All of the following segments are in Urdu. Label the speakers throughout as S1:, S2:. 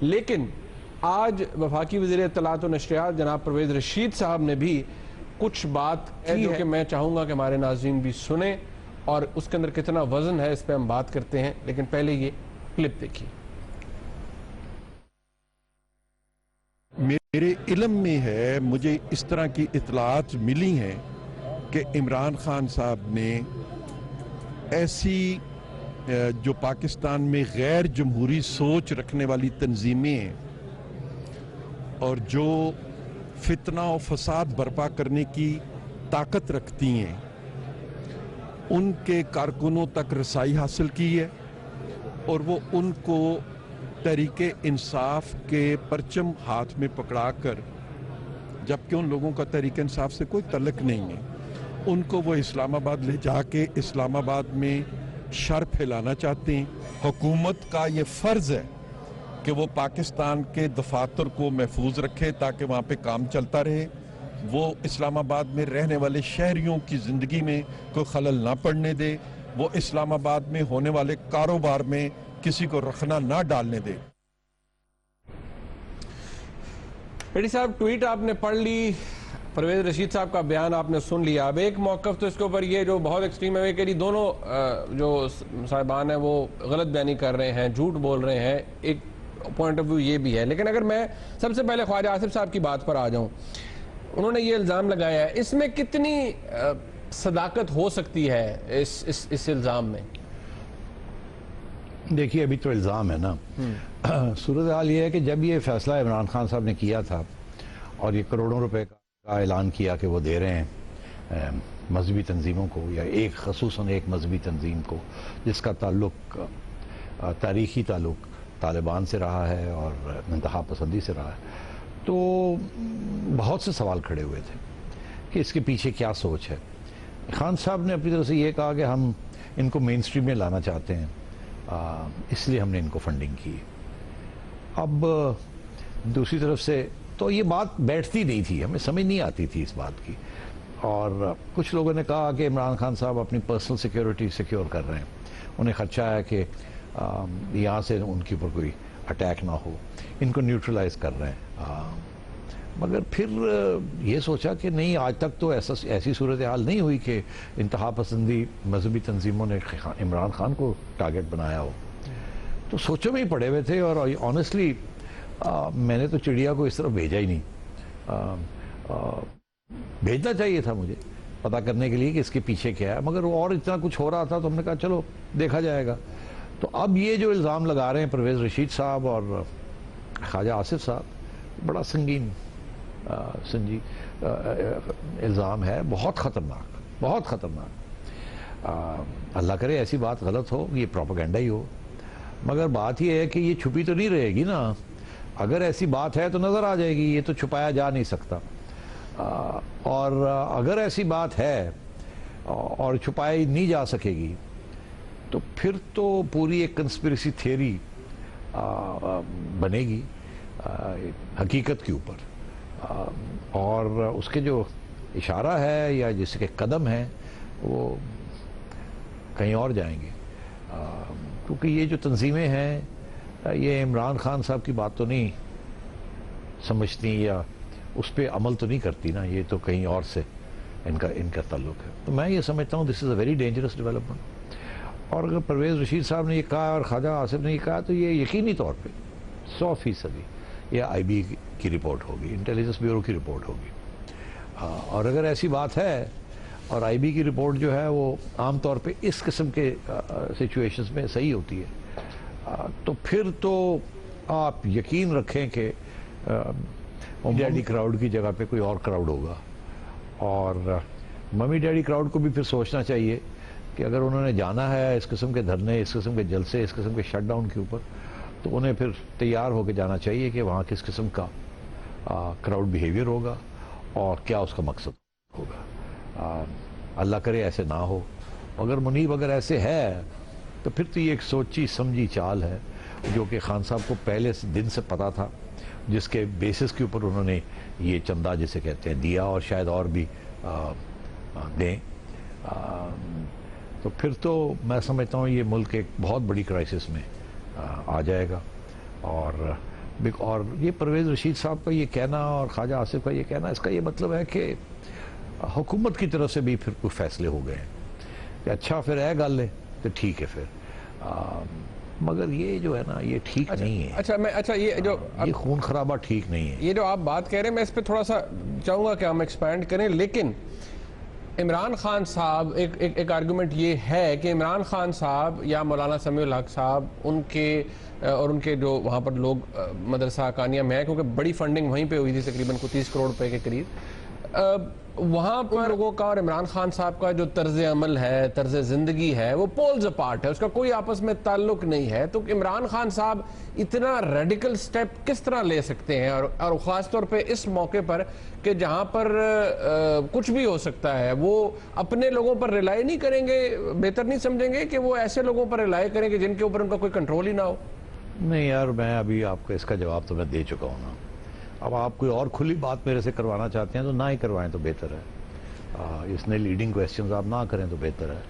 S1: لیکن آج وفاقی وزیر اطلاعات و نشریات جناب پرویز رشید صاحب نے بھی کچھ بات کی ہے کہ میں چاہوں گا کہ ہمارے ناظرین بھی سنیں، اور اس کے اندر کتنا وزن ہے اس پہ ہم بات کرتے ہیں، لیکن پہلے یہ کلپ دیکھیے۔
S2: میرے علم میں ہے، مجھے اس طرح کی اطلاعات ملی ہیں کہ عمران خان صاحب نے ایسی جو پاکستان میں غیر جمہوری سوچ رکھنے والی تنظیمیں ہیں اور جو فتنہ و فساد برپا کرنے کی طاقت رکھتی ہیں، ان کے کارکنوں تک رسائی حاصل کی ہے، اور وہ ان کو تحریک انصاف کے پرچم ہاتھ میں پکڑا کر، جبکہ ان لوگوں کا تحریک انصاف سے کوئی تعلق نہیں ہے، ان کو وہ اسلام آباد لے جا کے اسلام آباد میں شر پھیلانا چاہتے ہیں۔ حکومت کا یہ فرض ہے کہ وہ پاکستان کے دفاتر کو محفوظ رکھے تاکہ وہاں پہ کام چلتا رہے، وہ اسلام آباد میں رہنے والے شہریوں کی زندگی میں کوئی خلل نہ پڑنے دے، وہ اسلام آباد میں ہونے والے کاروبار میں کسی کو رخنہ نہ ڈالنے دے۔
S1: پیڑی صاحب، ٹویٹ آپ نے پڑھ لی، پرویز رشید صاحب کا بیان آپ نے سن لیا، اب ایک موقف تو اس کے اوپر یہ جو بہت ایکسٹریم ہے کہ دونوں جو صاحبان ہیں وہ غلط بیانی کر رہے ہیں، جھوٹ بول رہے ہیں، ایک پوائنٹ آف ویو یہ بھی ہے، لیکن اگر میں سب سے پہلے خواجہ آصف صاحب کی بات پر آ جاؤں، انہوں نے یہ الزام لگایا ہے، اس میں کتنی صداقت ہو سکتی ہے اس الزام میں؟
S3: دیکھیے ابھی تو الزام ہے نا، صورتحال یہ ہے کہ جب یہ فیصلہ عمران خان صاحب نے کیا تھا اور یہ کروڑوں روپے کا اعلان کیا کہ وہ دے رہے ہیں مذہبی تنظیموں کو، یا خصوصاً ایک مذہبی تنظیم کو جس کا تعلق تاریخی تعلق طالبان سے رہا ہے اور انتہا پسندی سے رہا ہے، تو بہت سے سوال کھڑے ہوئے تھے کہ اس کے پیچھے کیا سوچ ہے۔ خان صاحب نے اپنی طرف سے یہ کہا کہ ہم ان کو مین سٹریم میں لانا چاہتے ہیں، اس لیے ہم نے ان کو فنڈنگ کی۔ اب دوسری طرف سے تو یہ بات بیٹھتی نہیں تھی، ہمیں سمجھ نہیں آتی تھی اس بات کی، اور کچھ لوگوں نے کہا کہ عمران خان صاحب اپنی پرسنل سیکیورٹی سیکیور کر رہے ہیں، انہیں خدشہ ہے کہ یہاں سے ان کے اوپر کوئی اٹیک نہ ہو، ان کو نیوٹرلائز کر رہے ہیں۔ مگر پھر یہ سوچا کہ نہیں، آج تک تو ایسی صورتحال نہیں ہوئی کہ انتہا پسندی مذہبی تنظیموں نے عمران خان کو ٹارگٹ بنایا ہو، تو سوچوں میں ہی پڑے ہوئے تھے، اور آنیسٹلی میں نے تو چڑیا کو اس طرف بھیجا ہی نہیں، بھیجنا چاہیے تھا مجھے پتہ کرنے کے لیے کہ اس کے پیچھے کیا ہے، مگر وہ اور اتنا کچھ ہو رہا تھا تو ہم نے کہا چلو دیکھا جائے گا۔ تو اب یہ جو الزام لگا رہے ہیں پرویز رشید صاحب اور خواجہ آصف صاحب، بڑا سنگین الزام ہے، بہت خطرناک، بہت خطرناک۔ اللہ کرے ایسی بات غلط ہو، یہ پروپیگنڈا ہی ہو، مگر بات یہ ہے کہ یہ چھپی تو نہیں رہے گی نا، اگر ایسی بات ہے تو نظر آ جائے گی، یہ تو چھپایا جا نہیں سکتا، اور اگر ایسی بات ہے اور چھپائی نہیں جا سکے گی تو پھر تو پوری ایک کنسپریسی تھیوری بنے گی حقیقت کے اوپر، اور اس کے جو اشارہ ہے یا جس کے قدم ہیں وہ کہیں اور جائیں گے، کیونکہ یہ جو تنظیمیں ہیں یہ عمران خان صاحب کی بات تو نہیں سمجھتی یا اس پہ عمل تو نہیں کرتی نا، یہ تو کہیں اور سے ان کا تعلق ہے۔ تو میں یہ سمجھتا ہوں دس از اے ویری ڈینجرس ڈیولپمنٹ، اور اگر پرویز رشید صاحب نے یہ کہا اور خواجہ آصف نے یہ کہا تو یہ یقینی طور پہ 100% یہ آئی بی کی رپورٹ ہوگی، انٹیلیجنس بیورو کی رپورٹ ہوگی، اور اگر ایسی بات ہے اور آئی بی کی رپورٹ جو ہے وہ عام طور پہ اس قسم کے سچویشنز میں صحیح ہوتی ہے، تو پھر تو آپ یقین رکھیں کہ ڈیڈی کراؤڈ کی جگہ پہ کوئی اور کراؤڈ ہوگا، اور ممی ڈیڈی کراؤڈ کو بھی پھر سوچنا چاہیے کہ اگر انہوں نے جانا ہے اس قسم کے دھرنے، اس قسم کے جلسے، اس قسم کے شٹ ڈاؤن کے اوپر، تو انہیں پھر تیار ہو کے جانا چاہیے کہ وہاں کس قسم کا کراؤڈ بیہیویئر ہوگا اور کیا اس کا مقصد ہوگا۔ اللہ کرے ایسے نہ ہو، اگر منیب اگر ایسے ہے تو پھر تو یہ ایک سوچی سمجھی چال ہے جو کہ خان صاحب کو پہلے دن سے پتا تھا، جس کے بیسس کے اوپر انہوں نے یہ چندہ جسے کہتے ہیں دیا، اور شاید اور بھی دیں، تو پھر تو میں سمجھتا ہوں یہ ملک ایک بہت بڑی کرائسس میں آ جائے گا، اور اور یہ پرویز رشید صاحب کا یہ کہنا اور خواجہ آصف کا یہ کہنا، اس کا یہ مطلب ہے کہ حکومت کی طرف سے بھی پھر کوئی فیصلے ہو گئے ہیں کہ اچھا پھر ہے گل ہے تو ٹھیک ہے پھر، مگر یہ جو ہے نا یہ ٹھیک نہیں ہے۔
S1: اچھا
S3: یہ خون خرابہ ٹھیک نہیں ہے۔
S1: یہ جو آپ بات کہہ رہے ہیں میں اس پہ تھوڑا سا چاہوں گا کہ ہم ایکسپینڈ کریں، لیکن عمران خان صاحب ایک آرگومنٹ یہ ہے کہ عمران خان صاحب یا مولانا سمیع الحق صاحب ان کے جو وہاں پر لوگ مدرسہ حقانیہ میں ہیں، کیونکہ بڑی فنڈنگ وہیں پہ ہوئی تھی تقریباً 30 کروڑ روپے کے قریب، وہاں پر لوگوں کا اور عمران خان صاحب کا جو طرز عمل ہے، طرز زندگی ہے، وہ پولز اپارٹ ہے، اس کا کوئی آپس میں تعلق نہیں ہے۔ تو عمران خان صاحب اتنا ریڈیکل سٹیپ کس طرح لے سکتے ہیں، اور خاص طور پہ اس موقع پر کہ جہاں پر کچھ بھی ہو سکتا ہے، وہ اپنے لوگوں پر ریلائی نہیں کریں گے؟ بہتر نہیں سمجھیں گے کہ وہ ایسے لوگوں پر ریلائی کریں گے جن کے اوپر ان کا کوئی کنٹرول ہی نہ ہو؟
S3: نہیں یار، میں ابھی آپ کو اس کا جواب تو میں دے چکا ہوں نا۔ اب آپ کوئی اور کھلی بات میرے سے کروانا چاہتے ہیں تو نہ ہی کروائیں تو بہتر ہے۔ اس نے لیڈنگ کویسچنز آپ نہ کریں تو بہتر ہے۔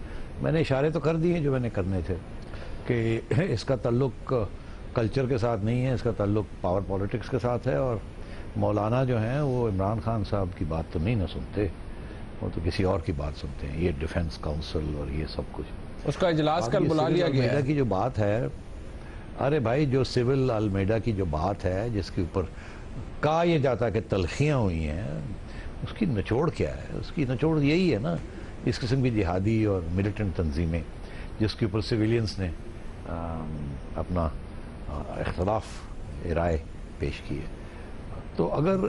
S3: میں نے اشارے تو کر دیے جو میں نے کرنے تھے کہ اس کا تعلق کلچر کے ساتھ نہیں ہے، اس کا تعلق پاور پولیٹکس کے ساتھ ہے، اور مولانا جو ہیں وہ عمران خان صاحب کی بات تو نہیں نہ سنتے، وہ تو کسی اور کی بات سنتے ہیں، یہ ڈیفنس کاؤنسل اور یہ سب کچھ۔
S1: اس کا اجلاس کل بلا لیا گیا ہے۔
S3: کی جو بات ہے، ارے بھائی جو سول المیڈا کی جو بات ہے جس کے اوپر کہا یہ جاتا ہے کہ تلخیاں ہوئی ہیں، اس کی نچوڑ کیا ہے؟ اس کی نچوڑ یہی ہے نا، اس قسم کی جہادی اور ملیٹنٹ تنظیمیں جس کے اوپر سویلینز نے اپنا اختلاف رائے پیش کی ہے، تو اگر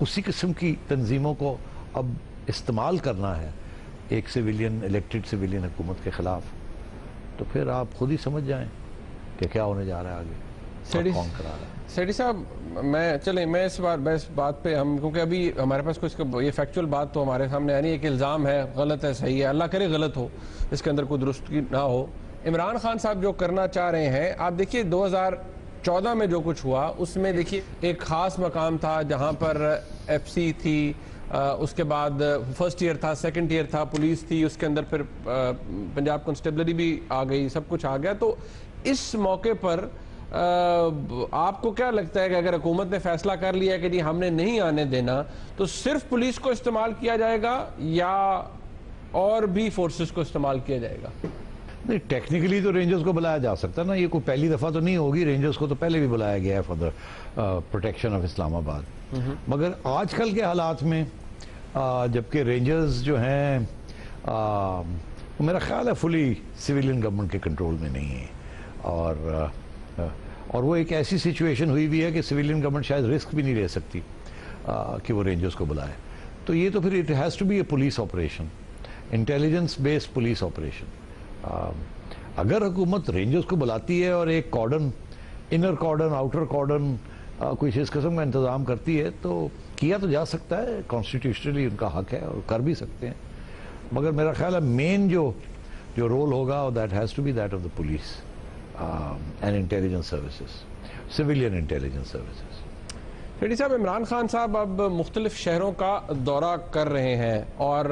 S3: اسی قسم کی تنظیموں کو اب استعمال کرنا ہے ایک سویلین، الیکٹڈ سویلین حکومت کے خلاف، تو پھر آپ خود ہی سمجھ جائیں کہ کیا ہونے جا رہا ہے آگے، کون کرا رہا ہے۔
S1: سیٹھی صاحب میں اس بات پہ ہم، کیونکہ ابھی ہمارے پاس کوئی یہ فیکچول بات تو ہمارے سامنے آنی ہے کہ الزام ہے، غلط ہے، صحیح ہے، اللہ کرے غلط ہو، اس کے اندر کوئی درستگی نہ ہو۔ عمران خان صاحب جو کرنا چاہ رہے ہیں، آپ دیکھیے 2014 میں جو کچھ ہوا اس میں دیکھیے ایک خاص مقام تھا جہاں پر ایف سی تھی، اس کے بعد فرسٹ ایئر تھا، سیکنڈ ایئر تھا، پولیس تھی، اس کے اندر پھر پنجاب کنسٹیبلری بھی آ گئی، سب کچھ آ گیا۔ تو اس موقع پر آپ کو کیا لگتا ہے کہ اگر حکومت نے فیصلہ کر لیا کہ جی ہم نے نہیں آنے دینا، تو صرف پولیس کو استعمال کیا جائے گا یا اور بھی فورسز کو استعمال کیا جائے گا؟
S3: نہیں، ٹیکنیکلی تو رینجرز کو بلایا جا سکتا ہے نا، یہ کوئی پہلی دفعہ تو نہیں ہوگی، رینجرز کو تو پہلے بھی بلایا گیا ہے فار دا پروٹیکشن آف اسلام آباد، مگر آج کل کے حالات میں جبکہ رینجرز جو ہیں میرا خیال ہے فلی سویلین گورنمنٹ کے کنٹرول میں نہیں ہے، اور وہ ایک ایسی سچویشن ہوئی بھی ہے کہ سویلین گورنمنٹ شاید رسک بھی نہیں لے سکتی کہ وہ رینجرز کو بلائے، تو یہ تو پھر it has to be a police operation, intelligence based police operation. اگر حکومت رینجرز کو بلاتی ہے اور ایک cordon, inner cordon, outer cordon, کچھ اس قسم کا انتظام کرتی ہے تو کیا تو جا سکتا ہے، کانسٹیٹیوشنلی ان کا حق ہے اور کر بھی سکتے ہیں، مگر میرا خیال ہے مین جو رول ہوگا that has to be that of the police and intelligence services, civilian intelligence services.
S1: Sethi صاحب، عمران خان صاحب اب مختلف شہروں کا دورہ کر رہے ہیں اور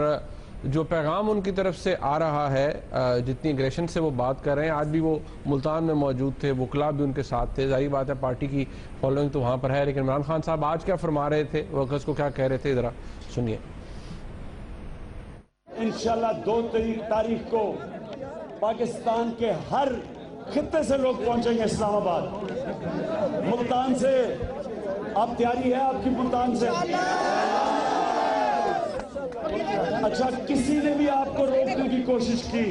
S1: جو پیغام ان کی طرف سے آ رہا ہے، جتنی اگریشن سے وہ بات کر رہے ہیں، آج بھی وہ ملتان میں موجود تھے، وکلاء بھی ان کے ساتھ تھے، ظاہر بات ہے پارٹی کی فالوئنگ تو وہاں پر ہے، لیکن عمران خان صاحب آج کیا فرما رہے تھے، ورکرز کو کیا کہہ رہے تھے، ذرا سنیے۔
S4: انشاءاللہ 2 تاریخ کو پاکستان کے ہر خطے سے لوگ پہنچیں گے اسلام آباد، ملتان سے۔ آپ تیاری ہے آپ کی ملتان سے؟ اچھا، کسی نے بھی آپ کو روکنے کی کوشش کی،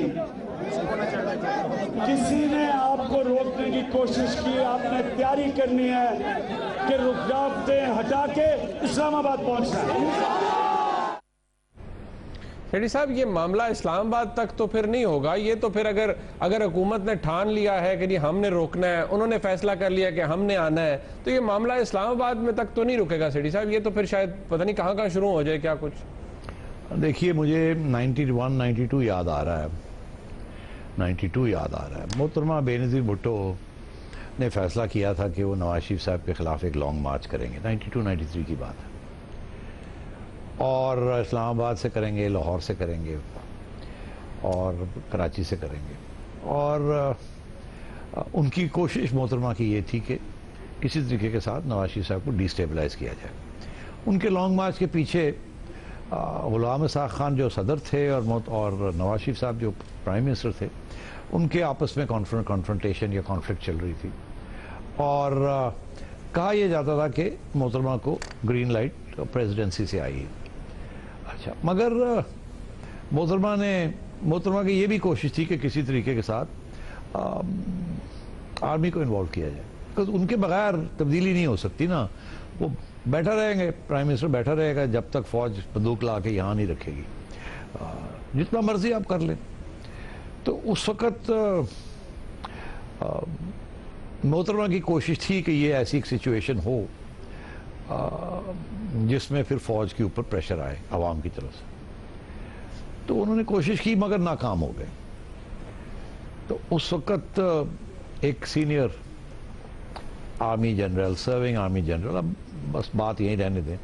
S4: کسی نے آپ کو روکنے کی کوشش کی، آپ نے تیاری کرنی ہے کہ رکاوٹیں ہٹا کے اسلام آباد پہنچنا ہے۔
S1: سیٹھی صاحب، یہ معاملہ اسلام آباد تک تو پھر نہیں ہوگا، یہ تو پھر اگر حکومت نے ٹھان لیا ہے کہ جی ہم نے روکنا ہے، انہوں نے فیصلہ کر لیا کہ ہم نے آنا ہے، تو یہ معاملہ اسلام آباد میں تک تو نہیں رکے گا سیٹھی صاحب، یہ تو پھر شاید پتہ نہیں کہاں شروع ہو جائے کیا کچھ۔
S3: دیکھیے، مجھے 91 92 یاد آ رہا ہے، 92 یاد آ رہا ہے۔ محترمہ بے نظیر بھٹو نے فیصلہ کیا تھا کہ وہ نواز شریف صاحب کے خلاف ایک لانگ مارچ کریں گے، 92 93 کی بات ہے، اور اسلام آباد سے کریں گے، لاہور سے کریں گے اور کراچی سے کریں گے، اور ان کی کوشش محترمہ کی یہ تھی کہ کسی طریقے کے ساتھ نواز شریف صاحب کو ڈیسٹیبلائز کیا جائے. ان کے لانگ مارچ کے پیچھے غلام اسحاق خان جو صدر تھے اور نواز شریف صاحب جو پرائم منسٹر تھے, ان کے آپس میں کانفرنٹیشن یا کانفلکٹ چل رہی تھی, اور کہا یہ جاتا تھا کہ محترمہ کو گرین لائٹ پریزیڈنسی سے آئی ہے. اچھا, مگر محترمہ کی یہ بھی کوشش تھی کہ کسی طریقے کے ساتھ آرمی کو انوالو کیا جائے, بکاز ان کے بغیر تبدیلی نہیں ہو سکتی نا. وہ بیٹھا رہیں گے, پرائم منسٹر بیٹھا رہے گا جب تک فوج بندوق لا کے یہاں نہیں رکھے گی, جتنا مرضی آپ کر لیں. تو اس وقت محترمہ کی کوشش تھی کہ یہ ایسی ایک سچویشن ہو جس میں پھر فوج کے اوپر پریشر آئے عوام کی طرف سے. تو انہوں نے کوشش کی مگر ناکام ہو گئے. تو اس وقت ایک senior army general, serving army general, اب بس بات یہیں رہنے دیں,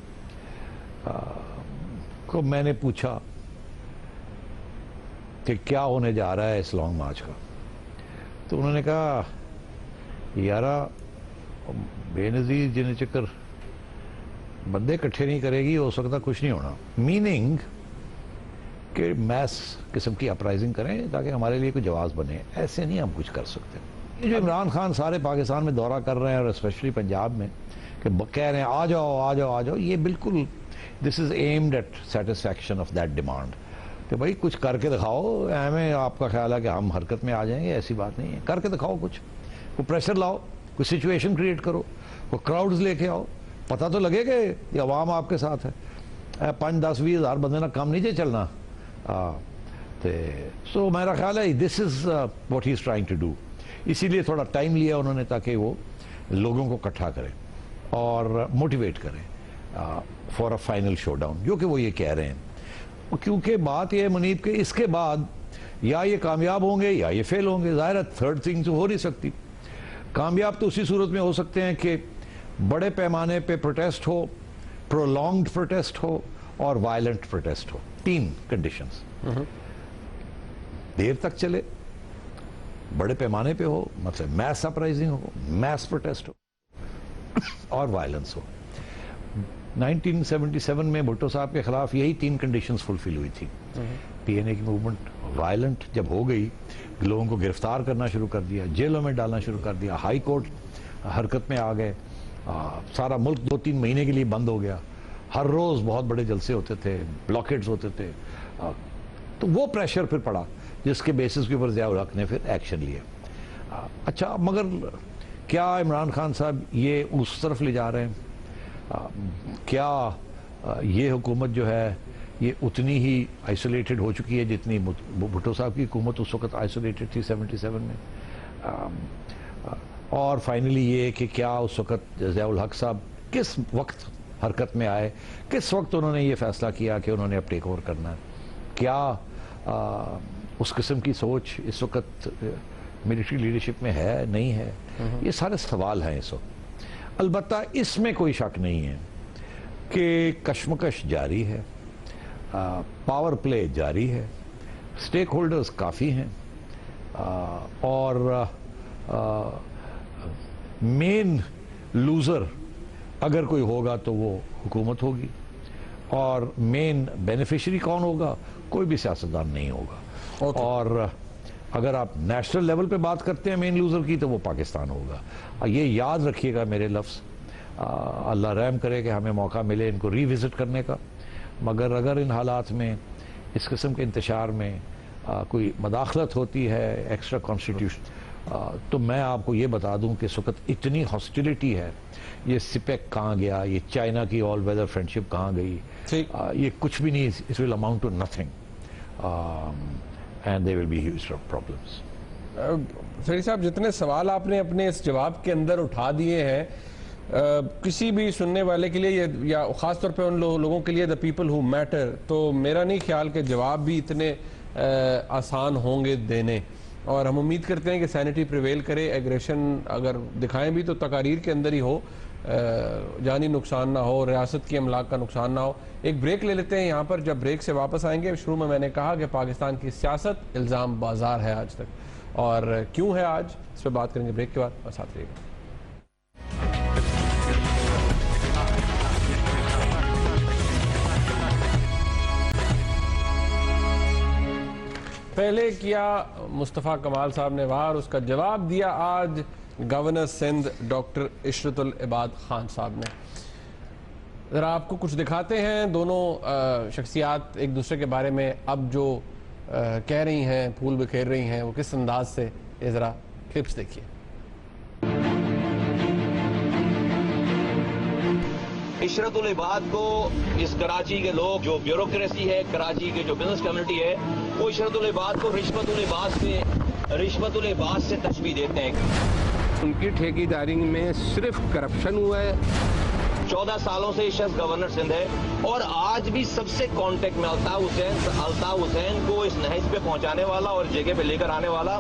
S3: کو میں نے پوچھا کہ کیا ہونے جا رہا ہے اس لانگ مارچ کا. تو انہوں نے کہا یارا بے نظیر جن چکر بندے اکٹھے نہیں کرے گی ہو سکتا کچھ نہیں ہونا. میننگ کہ میس قسم کی اپرائزنگ کریں تاکہ ہمارے لیے کوئی جواز بنے. ایسے نہیں ہم کچھ کر سکتے. یہ جو عمران خان سارے پاکستان میں دورہ کر رہے ہیں اور اسپیشلی پنجاب میں کہ کہہ رہے ہیں آ جاؤ آ جاؤ آ جاؤ, یہ بالکل this is aimed at satisfaction of that demand کہ بھائی کچھ کر کے دکھاؤ. ہمیں آپ کا خیال ہے کہ ہم حرکت میں آ جائیں گے, ایسی بات نہیں ہے. کر کے دکھاؤ, کچھ کوئی پریشر لاؤ, کوئی سچویشن کریٹ کرو, کوئی کراؤڈز لے کے آؤ, پتہ تو لگے کہ یہ عوام آپ کے ساتھ ہے. 5-10-20 ہزار بندے نا کم نہیں چلنا. سو میرا خیال ہے this is what he is trying to do. اسی لیے تھوڑا ٹائم لیا انہوں نے تاکہ وہ لوگوں کو اکٹھا کریں اور موٹیویٹ کریں for a final show down, جو کہ وہ یہ کہہ رہے ہیں. کیونکہ بات یہ ہے منیب کہ اس کے بعد یا یہ کامیاب ہوں گے یا یہ فیل ہوں گے. ظاہر ہے تھرڈ تھنگ تو ہو نہیں سکتی. کامیاب تو اسی صورت میں ہو سکتے ہیں کہ بڑے پیمانے پہ پروٹیسٹ ہو, پرولونگڈ پروٹیسٹ ہو اور وائلنٹ پروٹیسٹ ہو. 3 کنڈیشنز. دیر تک چلے, بڑے پیمانے پہ ہو, مطلب میس اپرائزنگ ہو, میس پروٹیسٹ ہو اور وائلنس ہو. 1977 میں بھٹو صاحب کے خلاف یہی 3 کنڈیشنز فلفل ہوئی تھی. پی این اے کی موومنٹ وائلنٹ جب ہو گئی, لوگوں کو گرفتار کرنا شروع کر دیا, جیلوں میں ڈالنا شروع کر دیا, ہائی کورٹ حرکت میں آ گئے, سارا ملک 2-3 مہینے کے لیے بند ہو گیا. ہر روز بہت بڑے جلسے ہوتے تھے, بلاکیڈز ہوتے تھے. تو وہ پریشر پھر پڑا جس کے بیسس کے اوپر ضیاء الحق نے پھر ایکشن لیا. اچھا, مگر کیا عمران خان صاحب یہ اس طرف لے جا رہے ہیں؟ کیا یہ حکومت جو ہے یہ اتنی ہی آئسولیٹڈ ہو چکی ہے جتنی بھٹو صاحب کی حکومت اس وقت آئسولیٹڈ تھی 77 میں؟ اور فائنلی یہ کہ کیا اس وقت ضیاء الحق صاحب کس وقت حرکت میں آئے, کس وقت انہوں نے یہ فیصلہ کیا کہ انہوں نے اب ٹیک اوور کرنا ہے؟ کیا اس قسم کی سوچ اس وقت ملٹری لیڈرشپ میں ہے, نہیں ہے؟ یہ سارے سوال ہیں اس وقت. البتہ اس میں کوئی شک نہیں ہے کہ کشمکش جاری ہے, پاور پلے جاری ہے, سٹیک ہولڈرز کافی ہیں, اور مین لوزر اگر کوئی ہوگا تو وہ حکومت ہوگی, اور مین بینیفیشری کون ہوگا؟ کوئی بھی سیاستدان نہیں ہوگا. اور اگر آپ نیشنل لیول پہ بات کرتے ہیں مین لوزر کی تو وہ پاکستان ہوگا. یہ یاد رکھیے گا میرے لفظ, اللہ رحم کرے کہ ہمیں موقع ملے ان کو ری وزٹ کرنے کا. مگر اگر ان حالات میں اس قسم کے انتشار میں کوئی مداخلت ہوتی ہے ایکسٹرا کانسٹیٹیوشن, تو میں آپ کو یہ بتا دوں کہ اس وقت اتنی ہاسٹیلٹی ہے. یہ سپیک کہاں گیا, یہ چائنا کی آل ویدر فرینڈشپ کہاں گئی, یہ کچھ بھی نہیں. It will amount to nothing and there will be huge problems.
S1: سری صاحب, جتنے سوال آپ نے اپنے اس جواب کے اندر اٹھا دیے ہیں, کسی بھی سننے والے کے لیے یا خاص طور پہ ان لوگوں کے لیے دا پیپل ہو میٹر, تو میرا نہیں خیال کہ جواب بھی اتنے آسان ہوں گے دینے. اور ہم امید کرتے ہیں کہ سینٹی پریویل کرے, ایگریشن اگر دکھائیں بھی تو تقاریر کے اندر ہی ہو, جانی نقصان نہ ہو, ریاست کی املاک کا نقصان نہ ہو. ایک بریک لے لیتے ہیں یہاں پر. جب بریک سے واپس آئیں گے, شروع میں نے کہا کہ پاکستان کی سیاست الزام بازار ہے آج تک, اور کیوں ہے آج, اس پہ بات کریں گے بریک کے بعد. اور ساتھ رہیے گا. پہلے کیا مصطفیٰ کمال صاحب نے وہاں، اور اس کا جواب دیا آج گورنر سندھ ڈاکٹر عشرت العباد خان صاحب نے. ذرا آپ کو کچھ دکھاتے ہیں دونوں شخصیات ایک دوسرے کے بارے میں اب جو کہہ رہی ہیں، پھول بکھیر رہی ہیں، وہ کس انداز سے، یہ ذرا کلپس دیکھیے.
S5: عشرت العباد کو اس کراچی کے لوگ، جو بیوروکریسی ہے کراچی کے، جو بزنس کمیونٹی ہے، وہ عشرت العباد کو رشوت العباد سے تشبیہ دیتے ہیں.
S6: ان کی ٹھیکیداری میں صرف کرپشن ہوا ہے.
S5: 14 سالوں سے یہ شخص گورنر سندھ ہے اور آج بھی سب سے کانٹیکٹ میں الطاف حسین کو اس نہج پہ پہنچانے والا اور جگہ پہ لے کر آنے والا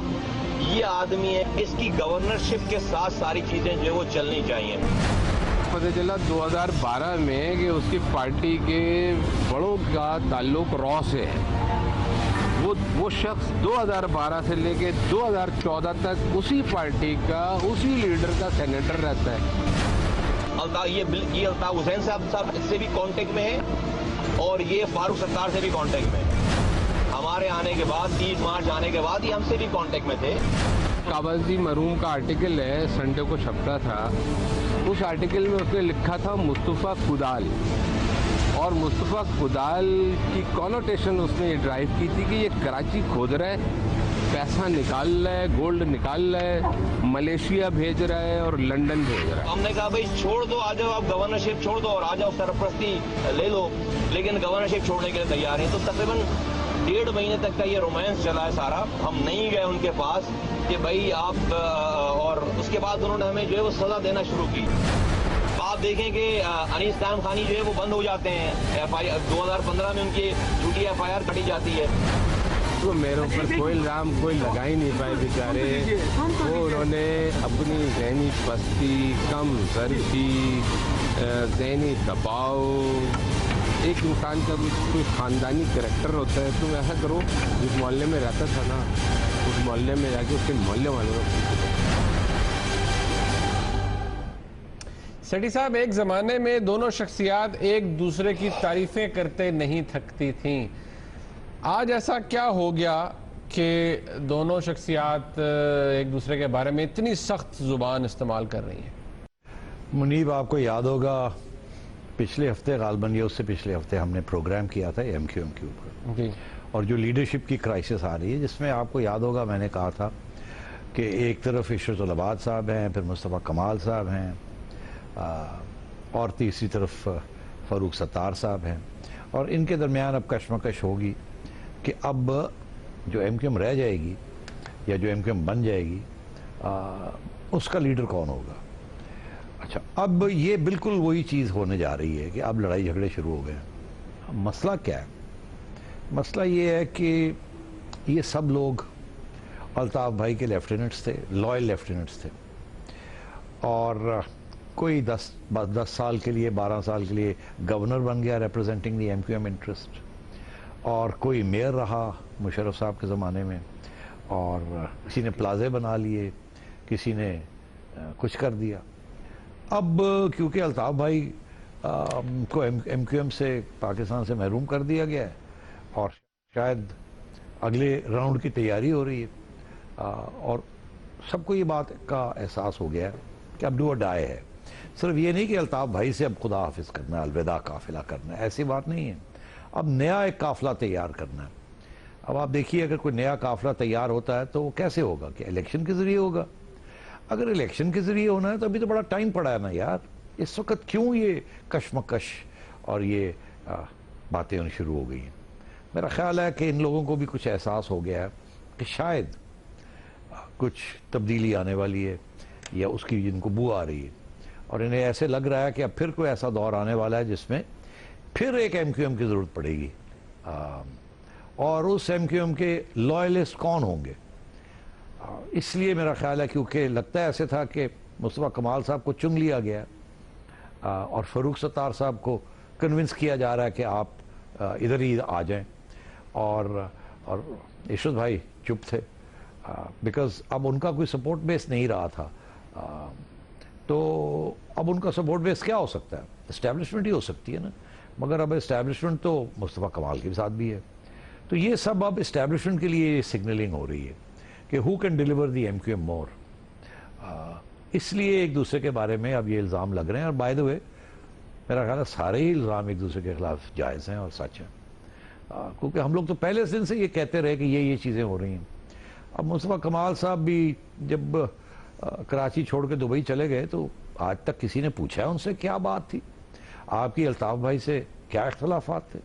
S5: یہ آدمی ہے. اس کی گورنرشپ کے ساتھ ساری چیزیں جو وہ چلنی چاہیے.
S6: پتہ چلا 2012 میں کہ اس کی پارٹی کے بڑوں کا تعلق را سے ہے. وہ شخص 2012 سے لے کے 2014 تک اسی پارٹی کا، اسی لیڈر کا سینیٹر رہتا ہے.
S5: یہ الطاف حسین صاحب سے بھی کانٹیکٹ میں ہے اور یہ فاروق ستار سے بھی کانٹیکٹ میں ہے. ہمارے آنے کے بعد 30 مارچ آنے کے بعد یہ ہم سے بھی کانٹیکٹ میں تھے.
S6: قابضی مرحوم کا آرٹیکل ہے، سنڈے کو چھپتا تھا. اس آرٹیکل میں اس نے لکھا تھا مصطفیٰ کدال، اور مصطفیٰ کدال کی کونوٹیشن اس نے یہ ڈرائیو کی تھی کہ یہ کراچی کھود رہا ہے، پیسہ نکال رہا ہے، گولڈ نکال رہا ہے، ملیشیا بھیج رہا ہے اور لنڈن بھیج رہا ہے.
S5: ہم نے کہا بھائی چھوڑ دو، آ جاؤ آپ گورنرشپ چھوڑ دو اور آ جاؤ سرپرستی لے لو، لیکن گورنرشپ چھوڑنے کے لیے تیار ہیں. تو تقریباً 1.5 مہینے تک کا یہ رومانس چلا ہے سارا. ہم نہیں گئے ان کے پاس کہ بھائی آپ، اور اس کے بعد انہوں نے ہمیں جو ہے وہ سزا دینا شروع کی. آپ دیکھیں کہ انیس قائم خانی جو ہے وہ بند ہو جاتے ہیں. 2015 میں ان کی جھوٹی FIR کٹی جاتی ہے.
S6: تو میرے اوپر کوئی الزام کوئی لگا ہی نہیں پائے بیچارے. وہ انہوں نے اپنی ذہنی پستی، کم ظرفی، ذہنی دباؤ، ایک انسان کا کوئی خاندانی کریکٹر ہوتا ہے. تم ایسا کرو، جس محلے میں رہتا تھا نا، اس محلے میں جا کے اس کے محلے والوں کو.
S1: سیٹھی صاحب، ایک زمانے میں دونوں شخصیات ایک دوسرے کی تعریفیں کرتے نہیں تھکتی تھیں. آج ایسا کیا ہو گیا کہ دونوں شخصیات ایک دوسرے کے بارے میں اتنی سخت زبان استعمال کر رہی ہیں؟
S3: منیب، آپ کو یاد ہوگا پچھلے ہفتے، غالباً یہ اس سے پچھلے ہفتے ہم نے پروگرام کیا تھا MQM کے اوپر،
S1: جی،
S3: اور جو لیڈرشپ کی کرائسس آ رہی ہے، جس میں آپ کو یاد ہوگا میں نے کہا تھا کہ ایک طرف عشرت العباد صاحب ہیں، پھر مصطفیٰ کمال صاحب ہیں، اور تیسری طرف فاروق ستار صاحب ہیں، اور ان کے درمیان اب کشمکش ہوگی کہ اب جو MQM رہ جائے گی یا جو MQM بن جائے گی اس کا لیڈر کون ہوگا. اچھا، اب یہ بالکل وہی چیز ہونے جا رہی ہے کہ اب لڑائی جھگڑے شروع ہو گئے ہیں. مسئلہ کیا ہے؟ مسئلہ یہ ہے کہ یہ سب لوگ الطاف بھائی کے لیفٹیننٹس تھے، لائل لیفٹیننٹس تھے، اور کوئی 10 سال کے لیے، 12 سال کے لیے گورنر بن گیا ریپرزینٹنگ دی MQM انٹرسٹ، اور کوئی میئر رہا مشرف صاحب کے زمانے میں، اور کسی نے پلازے بنا لیے، کسی نے کچھ کر دیا. اب کیونکہ الطاف بھائی کو MQM سے، پاکستان سے محروم کر دیا گیا ہے، اور شاید اگلے راؤنڈ کی تیاری ہو رہی ہے، اور سب کو یہ بات کا احساس ہو گیا ہے کہ اب ڈو اور ڈائی ہے. صرف یہ نہیں کہ الطاف بھائی سے اب خدا حافظ کرنا ہے، الوداع قافلہ کرنا ہے، ایسی بات نہیں ہے. اب نیا ایک قافلہ تیار کرنا ہے. اب آپ دیکھیے، اگر کوئی نیا قافلہ تیار ہوتا ہے تو وہ کیسے ہوگا؟ کہ الیکشن کے ذریعے ہوگا. اگر الیکشن کے ذریعے ہونا ہے تو ابھی تو بڑا ٹائم پڑا ہے نا یار. اس وقت کیوں یہ کشمکش اور یہ باتیں شروع ہو گئی ہیں؟ میرا خیال ہے کہ ان لوگوں کو بھی کچھ احساس ہو گیا ہے کہ شاید کچھ تبدیلی آنے والی ہے، یا اس کی جن کو بو آ رہی ہے، اور انہیں ایسے لگ رہا ہے کہ اب پھر کوئی ایسا دور آنے والا ہے جس میں پھر ایک MQM کی ضرورت پڑے گی. اور اس MQM کے لائلسٹ کون ہوں گے؟ اس لیے میرا خیال ہے، کیونکہ لگتا ہے ایسے تھا کہ مصطفیٰ کمال صاحب کو چن لیا گیا، اور فاروق ستار صاحب کو کنونس کیا جا رہا ہے کہ آپ ادھر ہی آ جائیں، اور عشرت بھائی چپ تھے، بیکاز اب ان کا کوئی سپورٹ بیس نہیں رہا تھا. تو اب ان کا سپورٹ بیس کیا ہو سکتا ہے؟ اسٹیبلشمنٹ ہی ہو سکتی ہے نا. مگر اب اسٹیبلشمنٹ تو مصطفیٰ کمال کے ساتھ بھی ہے. تو یہ سب اب اسٹیبلشمنٹ کے لیے سگنلنگ ہو رہی ہے کہ who can deliver the M Q M more. اس لیے ایک دوسرے کے بارے میں اب یہ الزام لگ رہے ہیں. اور بائی دا وے میرا خیال ہے سارے ہی الزام ایک دوسرے کے خلاف جائز ہیں اور سچ ہیں, کیونکہ ہم لوگ تو پہلے دن سے یہ کہتے رہے کہ یہ چیزیں ہو رہی ہیں. اب مصطفیٰ کمال صاحب بھی جب کراچی چھوڑ کے دبئی چلے گئے تو آج تک کسی نے پوچھا ہے ان سے کیا بات تھی, آپ کی الطاف بھائی سے کیا اختلافات تھے,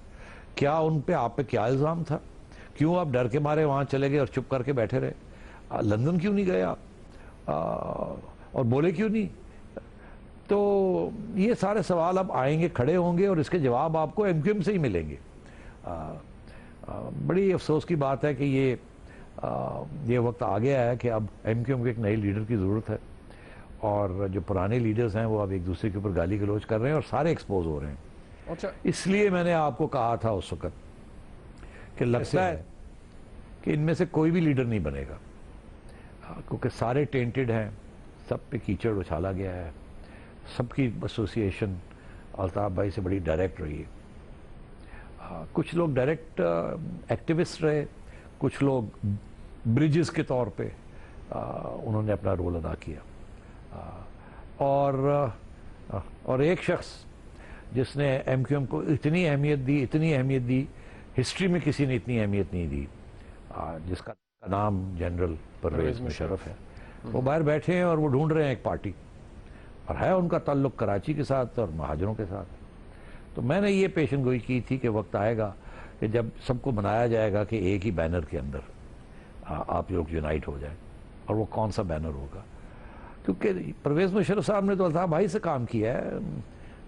S3: کیا ان پہ آپ پہ کیا الزام تھا, کیوں آپ ڈر کے مارے وہاں چلے گئے اور چپ کر کے بیٹھے رہے, لندن کیوں نہیں گئے آپ اور بولے کیوں نہیں. تو یہ سارے سوال اب آئیں گے, کھڑے ہوں گے, اور اس کے جواب آپ کو ایم کیو ایم سے ہی ملیں گے. بڑی افسوس کی بات ہے کہ یہ وقت آ گیا ہے کہ اب ایم کیو ایم کے ایک نئے لیڈر کی ضرورت ہے, اور جو پرانے لیڈرز ہیں وہ اب ایک دوسرے کے اوپر گالی گلوچ کر رہے ہیں اور سارے ایکسپوز ہو رہے ہیں.
S1: اچھا,
S3: اس لیے میں نے آپ کو کہا تھا اس وقت کہ لگتا ہے کہ ان میں سے کوئی بھی لیڈر نہیں بنے گا, کیونکہ سارے ٹینٹڈ ہیں, سب پہ کیچڑ اچھالا گیا ہے, سب کی ایسوسیشن الطاف بھائی سے بڑی ڈائریکٹ رہی ہے. کچھ لوگ ڈائریکٹ ایکٹیوسٹ رہے, کچھ لوگ بریجز کے طور پہ انہوں نے اپنا رول ادا کیا, اور ایک شخص جس نے ایم کیو ایم کو اتنی اہمیت دی, ہسٹری میں کسی نے اتنی اہمیت نہیں دی, جس کا نام جنرل پرویز مشرف ہے. وہ باہر بیٹھے ہیں اور وہ ڈھونڈ رہے ہیں ایک پارٹی, اور ہے ان کا تعلق کراچی کے ساتھ اور مہاجروں کے ساتھ. تو میں نے یہ پیشن گوئی کی تھی کہ وقت آئے گا کہ جب سب کو بنایا جائے گا کہ ایک ہی بینر کے اندر آپ لوگ یونائٹ ہو جائیں, اور وہ کون سا بینر ہوگا. کیونکہ پرویز مشرف صاحب نے تو الطاف بھائی سے کام کیا ہے,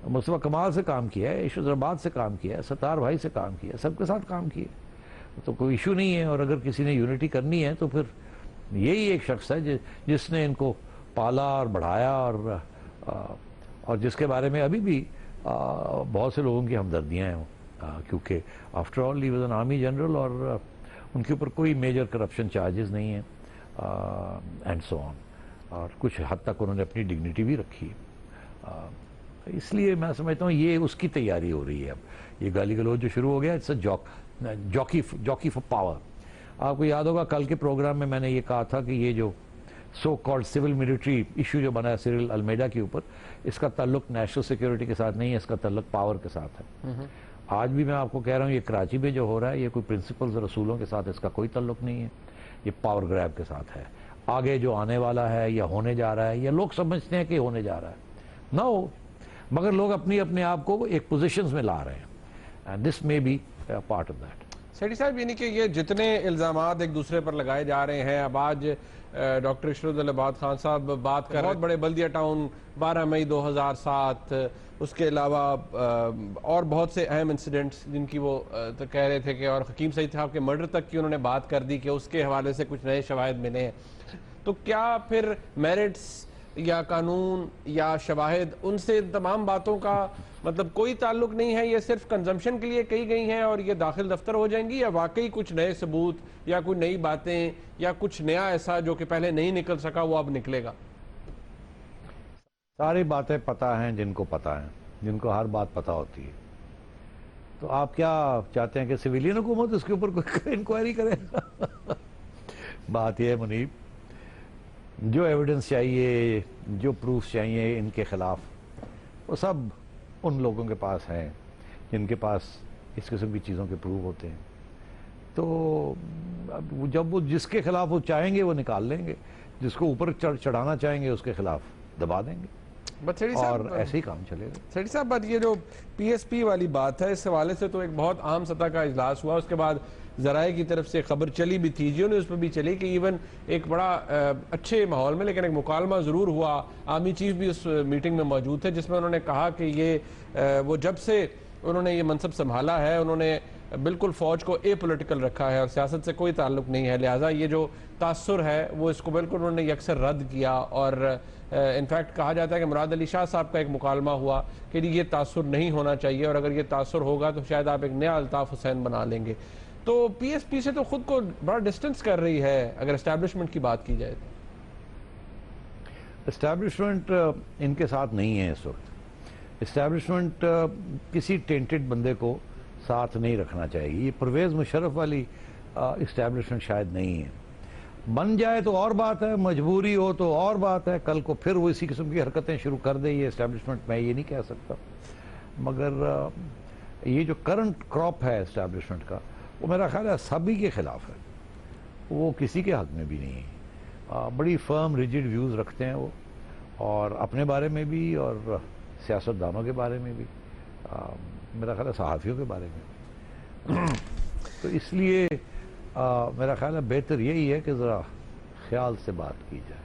S3: مصطفیٰ کمال سے کام کیا ہے, عشرت زربات سے کام کیا ہے, ستار بھائی سے کام کیا ہے, سب کے ساتھ کام کیا, تو کوئی ایشو نہیں ہے. اور اگر کسی نے یونٹی کرنی ہے تو پھر یہی ایک شخص ہے جس نے ان کو پالا اور بڑھایا, اور جس کے بارے میں ابھی بھی بہت سے لوگوں کی ہمدردیاں ہیں, کیونکہ after all he was an army general, اور ان کے اوپر کوئی میجر کرپشن چارجز نہیں ہیں, اینڈ سو آن, اور کچھ حد تک انہوں نے اپنی ڈگنیٹی بھی رکھی ہے. اس لیے میں سمجھتا ہوں یہ اس کی تیاری ہو رہی ہے. اب یہ گالی گلوچ جو شروع ہو گیا, it's a jockey for power. آپ کو یاد ہوگا کل کے پروگرام میں نے یہ کہا تھا کہ یہ جو so called civil military issue جو بنا ہے سیریل المیڈا کے اوپر, اس کا تعلق نیشنل سیکیورٹی کے ساتھ نہیں ہے, اس کا تعلق پاور کے ساتھ ہے. آج بھی میں آپ کو کہہ رہا ہوں یہ کراچی میں جو ہو رہا ہے یہ کوئی پرنسپلز اور اصولوں کے ساتھ اس کا کوئی تعلق نہیں ہے, یہ پاور گریب کے ساتھ ہے. آگے جو آنے والا ہے یا ہونے جا رہا ہے, یا لوگ سمجھتے ہیں کہ ہونے جا رہا ہے, نہ ہو, مگر لوگ اپنے آپ کو ایک پوزیشنز میں لا رہے ہیں, and this may be part of that.
S1: Sethi صاحب, یعنی کہ یہ جتنے الزامات ایک دوسرے پر لگائے جا رہے ہیں, اب آج ڈاکٹر عشرت زربات خان صاحب بات کر رہے ہیں, بہت بڑے بلدیہ ٹاؤن 12 مئی 2007, اس کے علاوہ اور بہت سے اہم انسیڈنٹس جن کی وہ کہہ رہے تھے کہ, اور حکیم سعید صاحب کے مرڈر تک کی انہوں نے بات کر دی کہ اس کے حوالے سے کچھ نئے شواہد ملے ہیں. تو کیا پھر میرٹس یا قانون یا شواہد ان سے تمام باتوں کا مطلب کوئی تعلق نہیں ہے, یہ صرف کنزمپشن کے لیے کہی گئی ہیں اور یہ داخل دفتر ہو جائیں گی, یا واقعی کچھ نئے ثبوت یا کوئی نئی باتیں یا کچھ نیا ایسا جو کہ پہلے نہیں نکل سکا وہ اب نکلے گا؟
S3: ساری باتیں پتہ ہیں جن کو پتہ ہیں, جن کو ہر بات پتہ ہوتی ہے. تو آپ کیا چاہتے ہیں کہ سویلین حکومت اس کے اوپر کوئی انکوائری کرے؟ بات یہ ہے منیب, جو ایویڈنس چاہیے, جو پروف چاہیے ان کے خلاف, وہ سب ان لوگوں کے پاس ہیں جن کے پاس اس قسم کی چیزوں کے پروف ہوتے ہیں. تو جب وہ جس کے خلاف وہ چاہیں گے وہ نکال لیں گے, جس کو اوپر چڑھانا چاہیں گے اس کے خلاف دبا دیں گے, اور ایسے ہی کام چلے گا.
S1: سیٹھی صاحب, بات یہ جو پی ایس پی والی بات ہے, اس حوالے سے تو ایک بہت عام سطح کا اجلاس ہوا, اس کے بعد ذرائع کی طرف سے خبر چلی بھی تھی, جیو نیوز پہ بھی چلی, کہ ایون ایک بڑا اچھے ماحول میں لیکن ایک مکالمہ ضرور ہوا. آرمی چیف بھی اس میٹنگ میں موجود تھے, جس میں انہوں نے کہا کہ یہ وہ جب سے انہوں نے یہ منصب سنبھالا ہے انہوں نے بالکل فوج کو اے پولیٹیکل رکھا ہے اور سیاست سے کوئی تعلق نہیں ہے, لہٰذا یہ جو تاثر ہے وہ اس کو بالکل انہوں نے یکسر رد کیا. اور انفیکٹ کہا جاتا ہے کہ مراد علی شاہ صاحب کا ایک مکالمہ ہوا کہ یہ تاثر نہیں ہونا چاہیے, اور اگر یہ تاثر ہوگا تو شاید آپ ایک نیا الطاف حسین بنا لیں گے. تو پی ایس پی سے تو خود کو بڑا ڈسٹنس کر رہی ہے اگر اسٹیبلشمنٹ کی بات کی جائے.
S3: اسٹیبلشمنٹ ان کے ساتھ نہیں ہے اس وقت. اسٹیبلشمنٹ کسی ٹینٹڈ بندے کو ساتھ نہیں رکھنا چاہیے. یہ پرویز مشرف والی اسٹیبلشمنٹ شاید نہیں ہے. بن جائے تو اور بات ہے, مجبوری ہو تو اور بات ہے, کل کو پھر وہ اسی قسم کی حرکتیں شروع کر دے یہ اسٹیبلشمنٹ, میں یہ نہیں کہہ سکتا. مگر یہ جو کرنٹ کراپ ہے اسٹیبلشمنٹ کا, وہ میرا خیال ہے سبھی کے خلاف ہے, وہ کسی کے حق میں بھی نہیں ہے. بڑی فرم ریجڈ ویوز رکھتے ہیں وہ, اور اپنے بارے میں بھی اور سیاستدانوں کے بارے میں بھی, میرا خیال ہے صحافیوں کے بارے میں. تو اس لیے میرا خیال ہے بہتر یہی ہے کہ ذرا خیال سے بات کی جائے.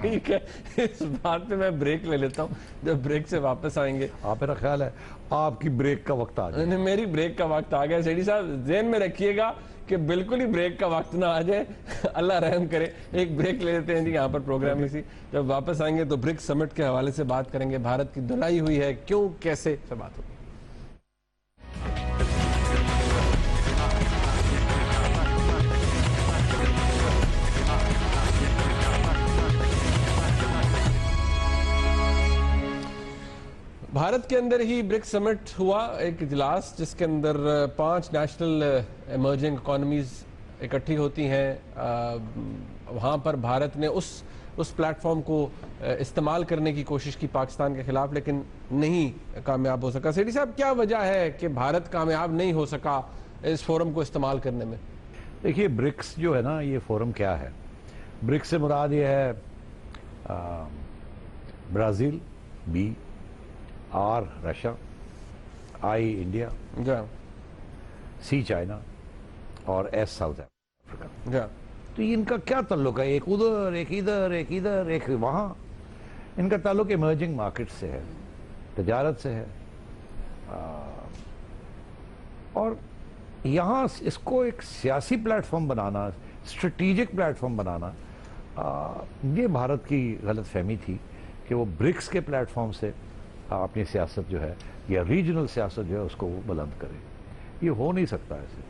S1: ٹھیک ہے, اس بات پہ میں بریک لے لیتا ہوں, جب بریک سے واپس آئیں گے.
S3: میرا خیال ہے آپ کی بریک کا وقت آ جائے.
S1: میری بریک کا وقت آ گیا. سیٹھی صاحب ذہن میں رکھیے گا کہ بالکل ہی بریک کا وقت نہ آ جائے, اللہ رحم کرے. ایک بریک لے لیتے ہیں جی یہاں پر پروگرام میں. جب واپس آئیں گے تو برکس سمٹ کے حوالے سے بات کریں گے. بھارت کی دھلائی ہوئی ہے, کیوں, کیسے, سے بات ہوگی. بھارت کے اندر ہی برکس سمٹ ہوا, ایک اجلاس جس کے اندر 5 نیشنل ایمرجنگ اکانومیز اکٹھی ہوتی ہیں. وہاں پر بھارت نے اس پلیٹ فارم کو استعمال کرنے کی کوشش کی پاکستان کے خلاف, لیکن نہیں کامیاب ہو سکا. سیٹھی صاحب کیا وجہ ہے کہ بھارت کامیاب نہیں ہو سکا اس فورم کو استعمال کرنے میں؟
S3: دیکھیے برکس جو ہے نا, یہ فورم کیا ہے؟ برکس سے مراد یہ ہے Brazil, B, R Russia, I India, C China اور ایس ساؤتھ افریقہ. تو ان کا کیا تعلق ہے؟ ایک ادھر, ایک ادھر, ایک ادھر, ایک وہاں. ان کا تعلق ایمرجنگ مارکیٹ سے ہے, تجارت سے ہے, اور یہاں اس کو ایک سیاسی پلیٹ فارم بنانا, اسٹریٹیجک پلیٹ فارم بنانا, یہ بھارت کی غلط فہمی تھی کہ وہ برکس کے پلیٹ فارم سے اپنی سیاست جو ہے یا ریجنل سیاست جو ہے اس کو وہ بلند کرے. یہ ہو نہیں سکتا ایسے.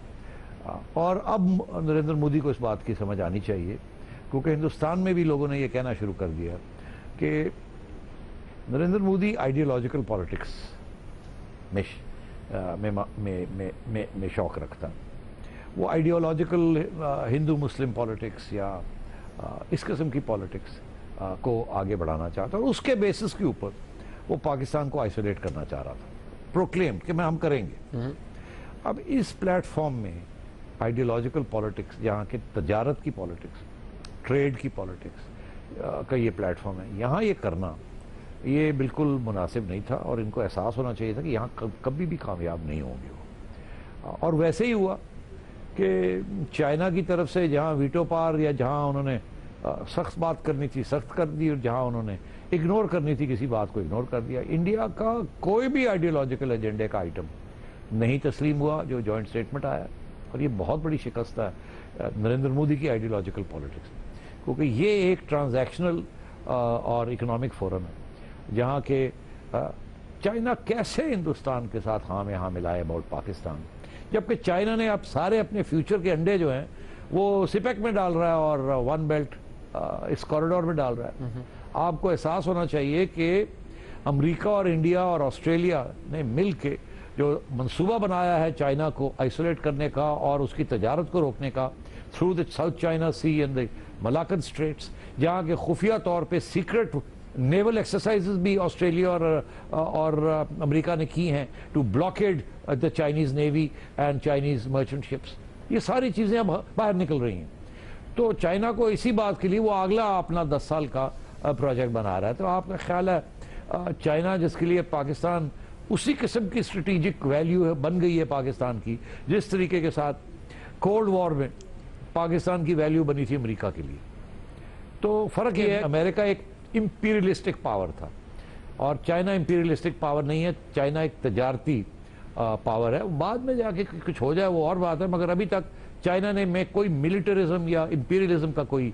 S3: اور اب نریندر مودی کو اس بات کی سمجھ آنی چاہیے, کیونکہ ہندوستان میں بھی لوگوں نے یہ کہنا شروع کر دیا کہ نریندر مودی آئیڈیالوجیکل پالیٹکس میں شوق رکھتا. وہ آئیڈیالوجیکل ہندو مسلم پالیٹکس یا اس قسم کی پالیٹکس کو آگے بڑھانا چاہتا, اور اس کے بیسس کے اوپر وہ پاکستان کو آئسولیٹ کرنا چاہ رہا تھا, پروکلیم کہ ہم کریں گے. اب اس پلیٹ فارم میں آئیڈیالوجیکل پالیٹکس, جہاں کہ تجارت کی پالیٹکس, ٹریڈ کی پالیٹکس کا یہ پلیٹ فارم ہے, یہاں یہ کرنا یہ بالکل مناسب نہیں تھا, اور ان کو احساس ہونا چاہیے تھا کہ یہاں کبھی بھی کامیاب نہیں ہوں گے وہ. اور ویسے ہی ہوا کہ چائنا کی طرف سے جہاں ویٹو پار, یا جہاں انہوں نے سخت بات کرنی تھی سخت کر دی, اور جہاں انہوں نے اگنور کرنی تھی کسی بات کو اگنور کر دیا. انڈیا کا کوئی بھی آئیڈیالوجیکل ایجنڈے کا آئٹم نہیں تسلیم ہوا جو جوائنٹ سٹیٹمنٹ آیا, اور یہ بہت بڑی شکست ہے نریندر مودی کی آئیڈیالوجیکل پالیٹکس, کیونکہ یہ ایک ٹرانزیکشنل اور اکنامک فورم ہے جہاں کہ چائنا کیسے ہندوستان کے ساتھ ہاں میں ہاں ملائے اباؤٹ پاکستان, جبکہ چائنا نے اب سارے اپنے فیوچر کے انڈے جو ہیں وہ سپیک میں ڈال رہا ہے اور ون بیلٹ اس کوریڈور میں ڈال رہا ہے. آپ کو احساس ہونا چاہیے کہ امریکہ اور انڈیا اور آسٹریلیا نے مل کے جو منصوبہ بنایا ہے چائنا کو آئسولیٹ کرنے کا اور اس کی تجارت کو روکنے کا through the south China sea and the Malacca straits, جہاں کے خفیہ طور پہ سیکرٹ نیول ایکسرسائزز بھی آسٹریلیا اور امریکہ نے کی ہیں to blockade the Chinese navy and Chinese merchant ships. یہ ساری چیزیں اب باہر نکل رہی ہیں. تو چائنا کو اسی بات کے لیے وہ اگلا اپنا 10 سال کا پروجیکٹ بنا رہا ہے. تو آپ کا خیال ہے چائنا جس کے لیے پاکستان اسی قسم کی اسٹریٹجک ویلیو بن گئی ہے پاکستان کی, جس طریقے کے ساتھ کولڈ وار میں پاکستان کی ویلیو بنی تھی امریکہ کے لیے. تو فرق یہ ہے, امریکہ ایک امپیریلسٹک پاور تھا اور چائنا امپیریلسٹک پاور نہیں ہے. چائنا ایک تجارتی پاور ہے. بعد میں جا کے کچھ ہو جائے وہ اور بات ہے, مگر ابھی تک چائنا نے میں کوئی ملٹرزم یا امپیریلزم کا کوئی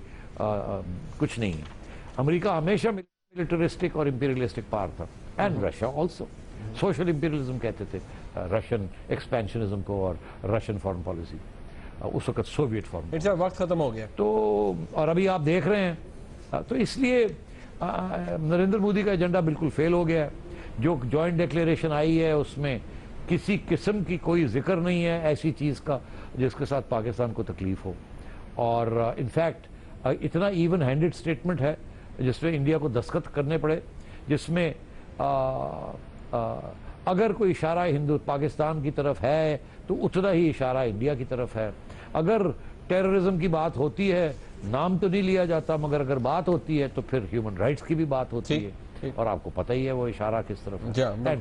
S3: کچھ نہیں ہے. امریکہ ہمیشہ ملٹرسٹک اور امپیریلسٹک پاور تھا, and Russia also. Social imperialism کہتے تھے رشین ایکسپینشنزم کو, اور رشین فارن پالیسی اس وقت سوویٹ فارم.
S1: وقت ختم ہو گیا
S3: تو, اور ابھی آپ دیکھ رہے ہیں. تو اس لیے نریندر مودی کا ایجنڈا بالکل فیل ہو گیا ہے. جو جوائنٹ ڈکلیریشن آئی ہے اس میں کسی قسم کی کوئی ذکر نہیں ہے ایسی چیز کا جس کے ساتھ پاکستان کو تکلیف ہو، اور انفیکٹ اتنا ایون ہینڈڈ سٹیٹمنٹ ہے جس میں انڈیا کو دستخط کرنے پڑے، جس میں اگر کوئی اشارہ پاکستان کی طرف ہے تو اتنا ہی اشارہ انڈیا کی طرف ہے. اگر ٹیررزم کی بات ہوتی ہے نام تو نہیں لیا جاتا، مگر اگر بات ہوتی ہے تو پھر ہیومن رائٹس کی بھی بات ہوتی ہے، اور آپ کو پتہ ہی ہے وہ اشارہ کس طرف ہے.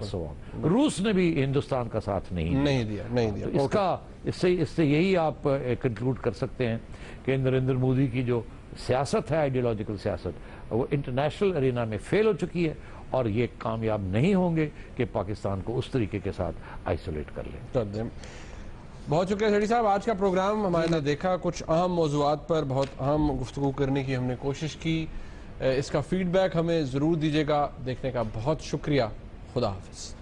S3: روس نے بھی ہندوستان کا ساتھ نہیں دیا. اس سے یہی آپ کنکلوڈ کر سکتے ہیں کہ نریندر مودی کی جو سیاست ہے، آئیڈیالوجیکل سیاست، وہ انٹرنیشنل ارینا میں فیل ہو چکی ہے، اور یہ کامیاب نہیں ہوں گے کہ پاکستان کو اس طریقے کے ساتھ آئسولیٹ کر لیں.
S1: بہت شکریہ سیٹھی صاحب. آج کا پروگرام ہمارے نے دیکھا، کچھ اہم موضوعات پر بہت اہم گفتگو کرنے کی ہم نے کوشش کی. اس کا فیڈ بیک ہمیں ضرور دیجیے گا. دیکھنے کا بہت شکریہ. خدا حافظ.